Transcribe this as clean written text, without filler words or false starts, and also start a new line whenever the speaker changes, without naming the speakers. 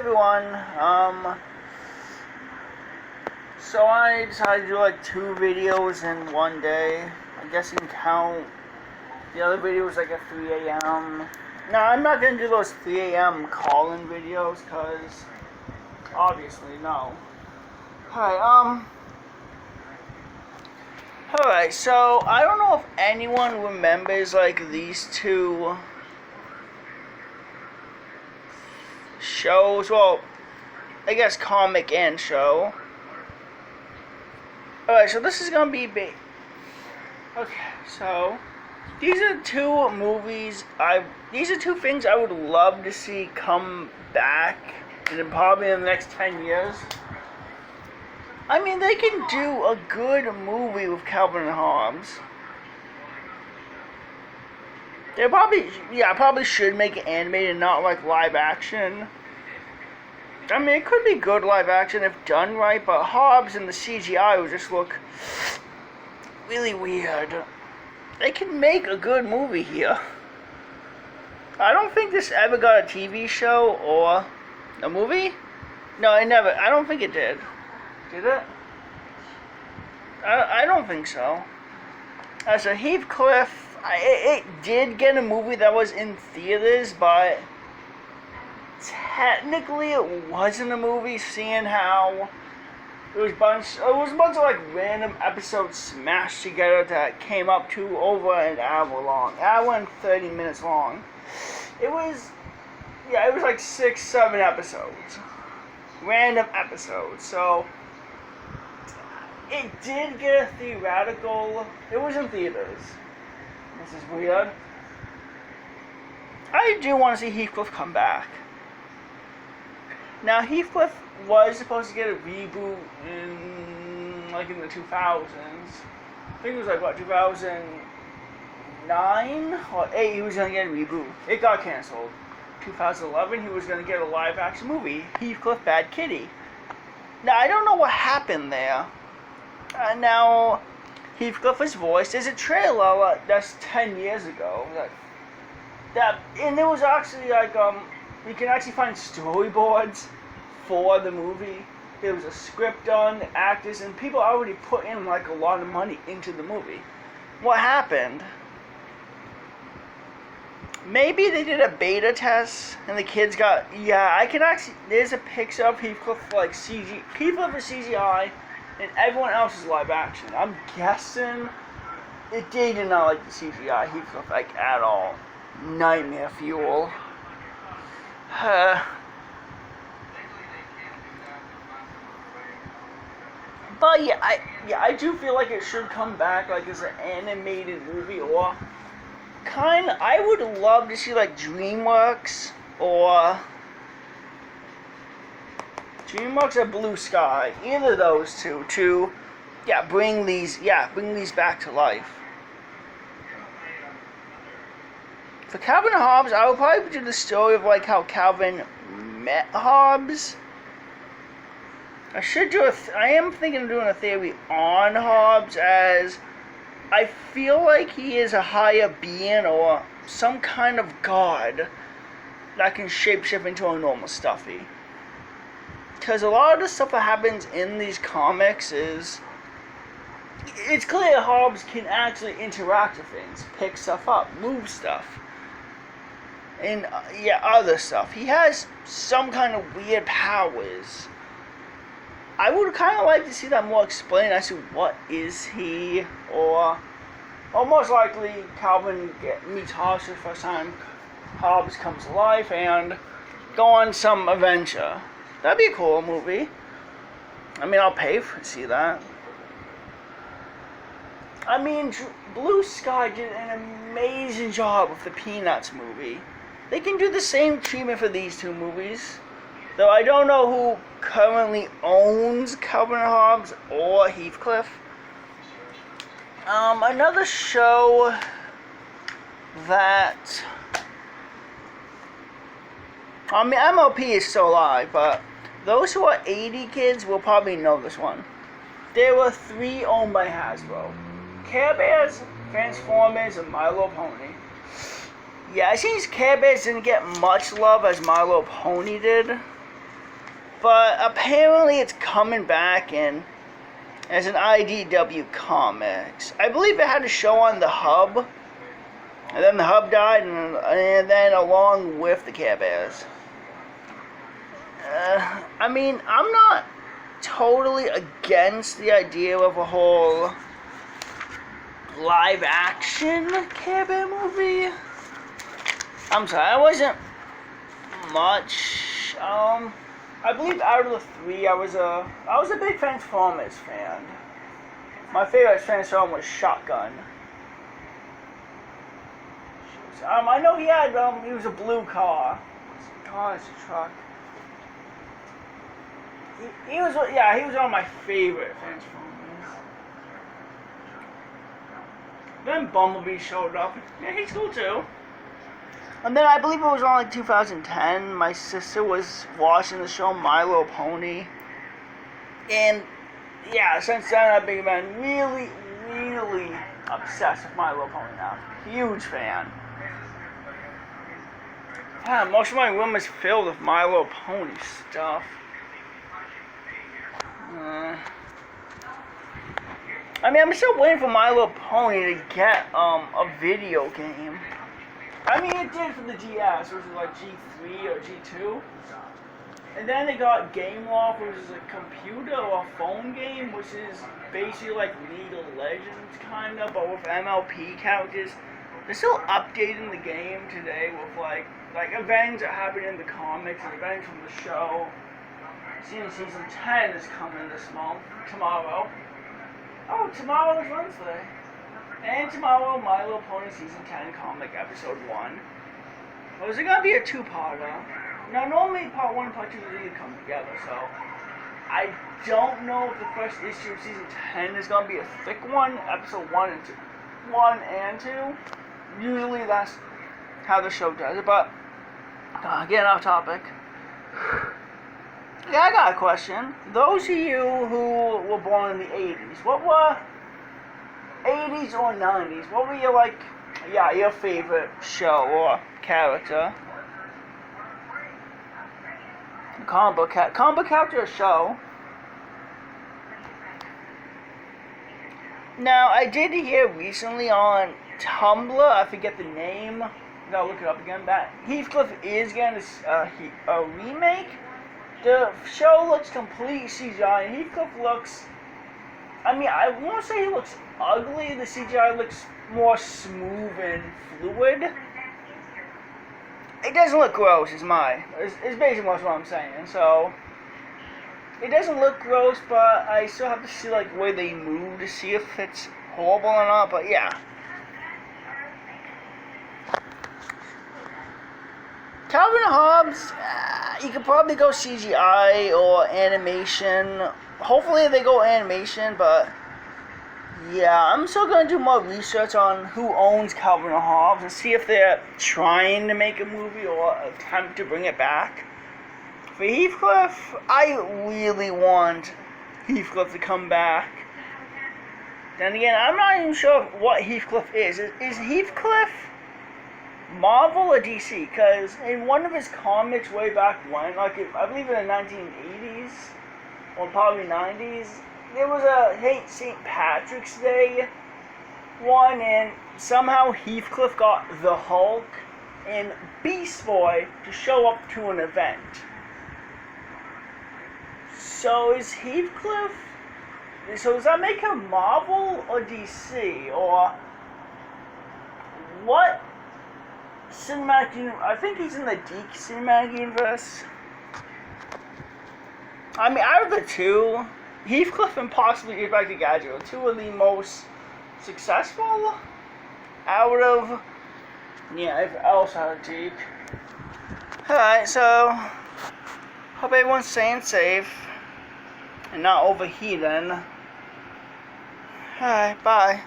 everyone. So I decided to do like 2 videos in one day. I guess you can count the other videos like at 3 a.m. Now I'm not gonna do those 3 a.m. call-in videos, cause obviously no. Alright, so I don't know if anyone remembers like these 2 shows. Well, I guess comic and show. Alright, so this is gonna be big. Okay, so these are 2 movies. These are 2 things I would love to see come back probably in the next 10 years. I mean, they can do a good movie with Calvin and Hobbs. They probably should make it animated, not like live action. I mean, it could be good live action if done right, but Hobbs and the CGI would just look really weird. They can make a good movie here. I don't think this ever got a TV show or a movie. No, it never. I don't think it did. Did it? I don't think so. So Heathcliff, it did get a movie that was in theaters, but technically it wasn't a movie, seeing how it was a bunch of like random episodes smashed together that came up to over an hour long. Hour and 30 minutes long. It was like 6-7 episodes. Random episodes. So it did get a theatrical. It was in theaters. This is weird. I do want to see Heathcliff come back. Now, Heathcliff was supposed to get a reboot in the 2000s. I think it was 2009 or 8. He was gonna get a reboot. It got canceled. 2011, he was gonna get a live action movie, Heathcliff Bad Kitty. Now, I don't know what happened there. Now, Heathcliff was voiced. There's a trailer that's 10 years ago. And it was actually you can actually find storyboards for the movie. There was a script done, the actors, and people already put in a lot of money into the movie. What happened? Maybe they did a beta test and the kids got. Yeah, I can actually. There's a picture of Heathcliff Heathcliff is CGI, and everyone else is live action. I'm guessing they did not like the CGI Heathcliff at all. Nightmare fuel. But I do feel like it should come back as an animated movie, or I would love to see DreamWorks or Blue Sky, either of those two, to bring these back to life. For Calvin and Hobbs, I would probably do the story of how Calvin met Hobbs. I am thinking of doing a theory on Hobbs, as I feel like he is a higher being or some kind of god that can shapeshift into a normal stuffy. Because a lot of the stuff that happens in these comics it's clear Hobbs can actually interact with things, pick stuff up, move stuff. And other stuff. He has some kind of weird powers. I would kind of like to see that more explained as to what is he, or most likely Calvin meets Hobbs for the first time. Hobbs comes to life and go on some adventure. That'd be a cool movie. I mean, I'll pay to see that. I mean, Blue Sky did an amazing job with the Peanuts movie. They can do the same treatment for these 2 movies. Though I don't know who currently owns Calvin and Hobbs or Heathcliff. Another show that... MLP is still alive, but those who are 80 kids will probably know this one. There were 3 owned by Hasbro. Care Bears, Transformers, and My Little Pony. Yeah, it seems Care Bears didn't get much love as My Little Pony did. But apparently it's coming back in as an IDW Comics. I believe it had a show on the Hub. And then the Hub died, and then along with the Care Bears. I mean, I'm not totally against the idea of a whole live-action Care Bear movie. I'm sorry, I wasn't much. I believe out of the three, I was a big Transformers fan. My favorite Transformer was Shotgun. I know he was a blue car. Oh, it's a truck. He was one of my favorite Transformers. Then Bumblebee showed up. Yeah, he's cool too. And then I believe it was around like 2010, my sister was watching the show My Little Pony. And yeah, since then I've been really, really obsessed with My Little Pony now. Huge fan. Yeah, most of my room is filled with My Little Pony stuff. I mean, I'm still waiting for My Little Pony to get a video game. I mean, it did for the GS, which is like G3 or G2. And then they got Game Loft, which is a computer or phone game, which is basically like League of Legends, kind of, but with MLP characters. They're still updating the game today with like events that happen in the comics and events from the show. Season 10 is coming this month, tomorrow. Oh, tomorrow is Wednesday. And tomorrow, My Little Pony Season 10 comic episode 1. Well, is it going to be a two-parter? Now, normally part 1 and part 2 usually come together, so I don't know if the first issue of Season 10 is going to be a thick one, episode 1 and 2. Usually that's how the show does it, but getting off topic. Yeah, I got a question. Those of you who were born in the 80s, what were 80s or 90s, what were your your favorite show or character? Comic book character or show? Now, I did hear recently on Tumblr, I forget the name, I gotta look it up again, that Heathcliff is getting a remake. The show looks completely CGI, and Heathcliff looks, I mean, I won't say he looks ugly, the CGI looks more smooth and fluid. It doesn't look gross, it's basically what I'm saying, so it doesn't look gross, but I still have to see like where they move to see if it's horrible or not, but yeah. Calvin and Hobbs, you could probably go CGI or animation. Hopefully they go animation, but yeah, I'm still going to do more research on who owns Calvin and Hobbs and see if they're trying to make a movie or attempt to bring it back. For Heathcliff, I really want Heathcliff to come back. Then again, I'm not even sure what Heathcliff is. Is Heathcliff Marvel or DC? Because in one of his comics way back when, like I believe in the 1980s or probably 90s, there was a St. Patrick's Day one, and somehow Heathcliff got the Hulk and Beast Boy to show up to an event. So is Heathcliff, so does that make him Marvel or DC, or what cinematic universe? I think he's in the DC cinematic universe. I mean, out of the two, Heathcliff and possibly Inspector Gadget are two of the most successful out of, else out of Deke. Alright, so hope everyone's staying safe and not overheating. Alright, bye.